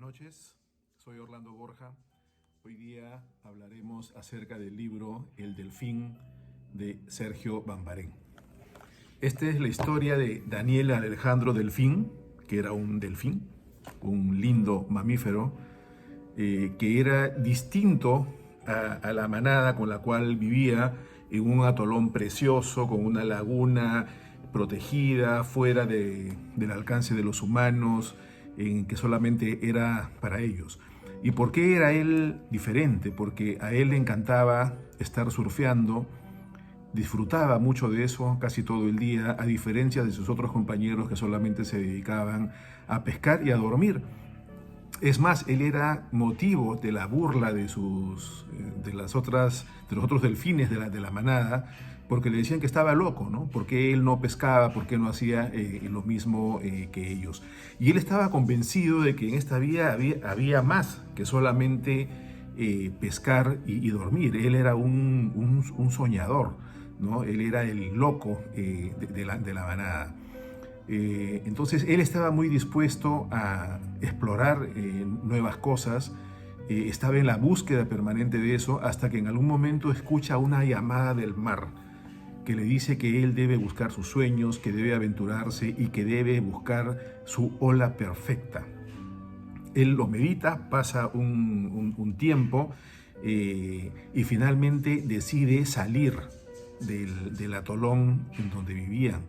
noches, soy Orlando Borja. Hoy día hablaremos acerca del libro El Delfín de Sergio Bambarén. Esta es la historia de Daniel Alejandro Delfín, que era un delfín, un lindo mamífero, que era distinto a la manada con la cual vivía en un atolón precioso, con una laguna protegida, fuera del alcance de los humanos, en que solamente era para ellos. ¿Y por qué era él diferente? Porque a él le encantaba estar surfeando, disfrutaba mucho de eso casi todo el día, a diferencia de sus otros compañeros que solamente se dedicaban a pescar y a dormir. Es más, él era motivo de la burla de los otros delfines de la manada, porque le decían que estaba loco, ¿no? Porque él no pescaba, porque no hacía lo mismo que ellos. Y él estaba convencido de que en esta vida había más que solamente pescar y dormir. Él era un soñador, ¿no? Él era el loco de la manada. Entonces él estaba muy dispuesto a explorar nuevas cosas, estaba en la búsqueda permanente de eso, hasta que en algún momento escucha una llamada del mar que le dice que él debe buscar sus sueños, que debe aventurarse y que debe buscar su ola perfecta. Él lo medita, pasa un tiempo y finalmente decide salir del atolón en donde vivían.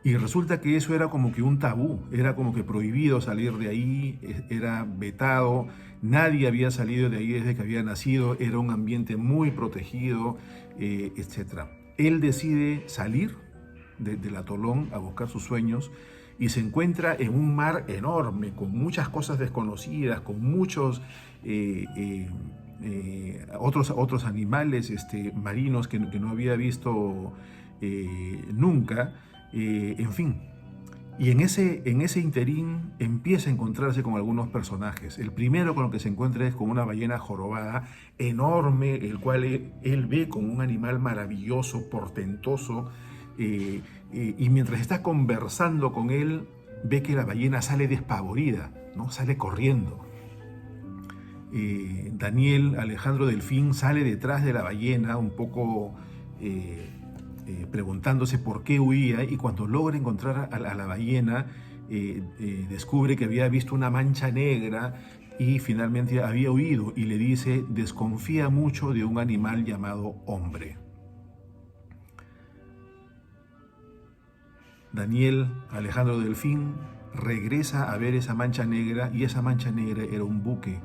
Y resulta que eso era como que un tabú, era como que prohibido salir de ahí, era vetado, nadie había salido de ahí desde que había nacido, era un ambiente muy protegido, etc. Él decide salir del atolón a buscar sus sueños y se encuentra en un mar enorme, con muchas cosas desconocidas, con muchos otros animales marinos que no había visto nunca. En fin, y en ese interín empieza a encontrarse con algunos personajes. El primero con el que se encuentra es con una ballena jorobada enorme, el cual él ve como un animal maravilloso, portentoso, y mientras está conversando con él, ve que la ballena sale despavorida, ¿no? Sale corriendo. Daniel Alejandro Delfín sale detrás de la ballena un poco preguntándose por qué huía, y cuando logra encontrar a la ballena descubre que había visto una mancha negra y finalmente había huido, y le dice: desconfía mucho de un animal llamado hombre. Daniel Alejandro Delfín regresa a ver esa mancha negra, y esa mancha negra era un buque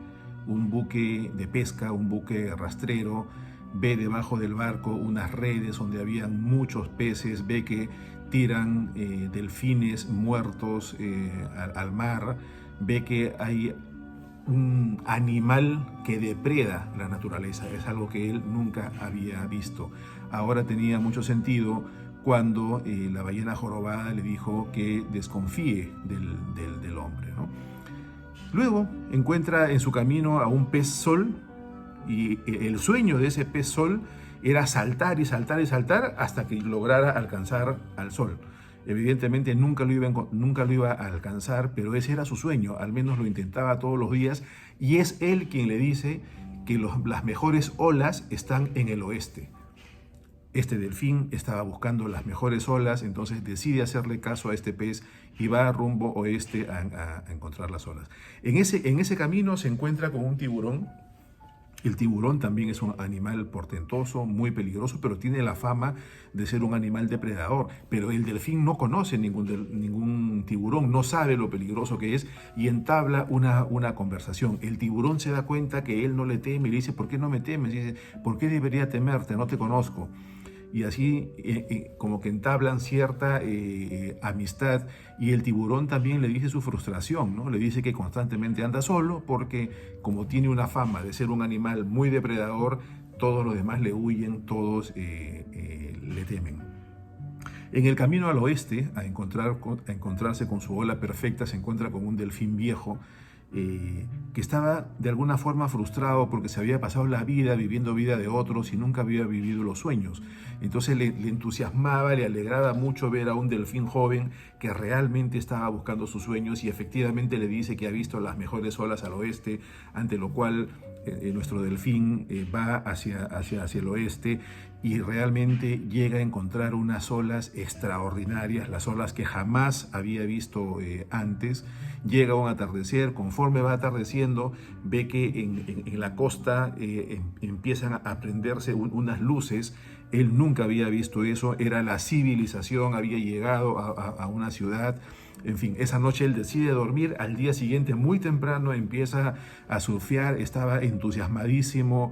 de pesca, un buque rastrero. Ve debajo del barco unas redes donde habían muchos peces, ve que tiran delfines muertos al mar, ve que hay un animal que depreda la naturaleza. Es algo que él nunca había visto. Ahora tenía mucho sentido cuando la ballena jorobada le dijo que desconfíe del hombre, ¿no? Luego encuentra en su camino a un pez sol, y el sueño de ese pez sol era saltar y saltar y saltar hasta que lograra alcanzar al sol. Evidentemente nunca lo iba a alcanzar, pero ese era su sueño, al menos lo intentaba todos los días, y es él quien le dice que las mejores olas están en el oeste. Este delfín estaba buscando las mejores olas, entonces decide hacerle caso a este pez y va rumbo oeste a encontrar las olas. En ese camino se encuentra con un tiburón. El tiburón también es un animal portentoso, muy peligroso, pero tiene la fama de ser un animal depredador. Pero el delfín no conoce ningún tiburón, no sabe lo peligroso que es, y entabla una conversación. El tiburón se da cuenta que él no le teme y le dice: ¿por qué no me temes? Y dice: ¿por qué debería temerte? No te conozco. Y así como que entablan cierta amistad, y el tiburón también le dice su frustración, ¿no? Le dice que constantemente anda solo porque, como tiene una fama de ser un animal muy depredador, todos los demás le huyen, todos le temen. En el camino al oeste, a encontrarse con su ola perfecta, se encuentra con un delfín viejo que estaba de alguna forma frustrado porque se había pasado la vida viviendo vida de otros y nunca había vivido los sueños. Entonces le entusiasmaba, le alegraba mucho ver a un delfín joven que realmente estaba buscando sus sueños y efectivamente le dice que ha visto las mejores olas al oeste, ante lo cual nuestro delfín va hacia el oeste y realmente llega a encontrar unas olas extraordinarias, las olas que jamás había visto antes. Llega un atardecer, conforme va atardeciendo, ve que en la costa empiezan a prenderse unas luces. Él nunca había visto eso, era la civilización, había llegado a una ciudad. En fin, esa noche él decide dormir, al día siguiente muy temprano empieza a surfear, estaba entusiasmadísimo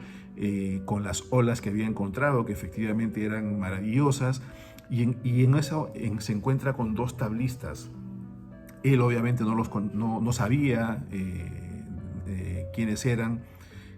con las olas que había encontrado, que efectivamente eran maravillosas, y en eso se encuentra con dos tablistas. Él obviamente no sabía quiénes eran,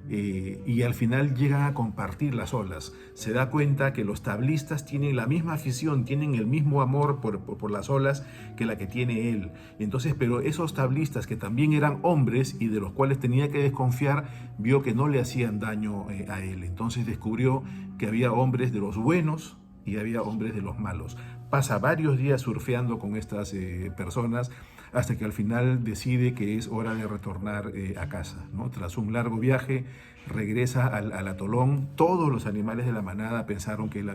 y al final llegan a compartir las olas. Se da cuenta que los tablistas tienen la misma afición, tienen el mismo amor por las olas que la que tiene él. Entonces, pero esos tablistas que también eran hombres y de los cuales tenía que desconfiar, vio que no le hacían daño a él. Entonces descubrió que había hombres de los buenos y había hombres de los malos. Pasa varios días surfeando con estas personas hasta que al final decide que es hora de retornar a casa, ¿no? Tras un largo viaje, regresa al atolón. Todos los animales de la manada pensaron que él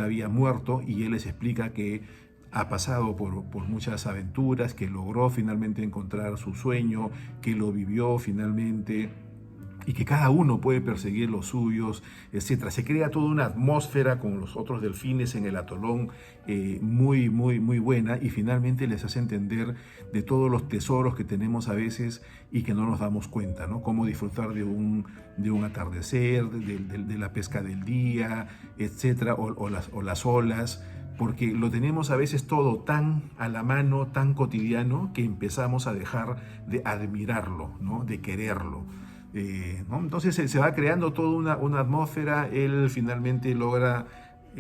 había muerto y él les explica que ha pasado por muchas aventuras, que logró finalmente encontrar su sueño, que lo vivió finalmente, y que cada uno puede perseguir los suyos, etc. Se crea toda una atmósfera con los otros delfines en el atolón muy buena, y finalmente les hace entender de todos los tesoros que tenemos a veces y que no nos damos cuenta, ¿no? Cómo disfrutar de un atardecer, de la pesca del día, etc. o las olas, porque lo tenemos a veces todo tan a la mano, tan cotidiano, que empezamos a dejar de admirarlo, ¿no? De quererlo. ¿No? Entonces se va creando toda una atmósfera. Él finalmente logra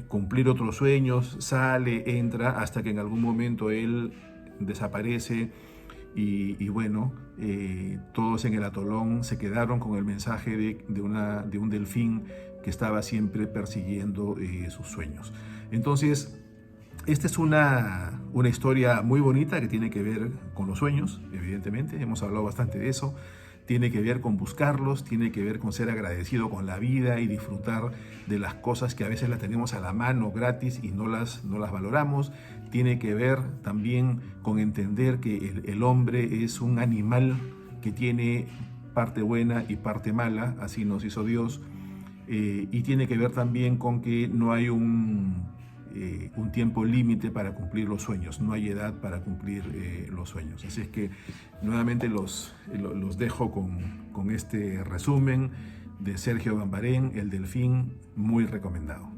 cumplir otros sueños, sale, entra, hasta que en algún momento él desaparece y bueno, todos en el atolón se quedaron con el mensaje de un delfín que estaba siempre persiguiendo sus sueños. Entonces, esta es una historia muy bonita que tiene que ver con los sueños, evidentemente, hemos hablado bastante de eso. Tiene que ver con buscarlos, tiene que ver con ser agradecido con la vida y disfrutar de las cosas que a veces las tenemos a la mano gratis y no las valoramos. Tiene que ver también con entender que el hombre es un animal que tiene parte buena y parte mala, así nos hizo Dios. Y tiene que ver también con que no hay un tiempo límite para cumplir los sueños, no hay edad para cumplir los sueños. Así es que nuevamente los dejo con este resumen de Sergio Bambarén, El Delfín, muy recomendado.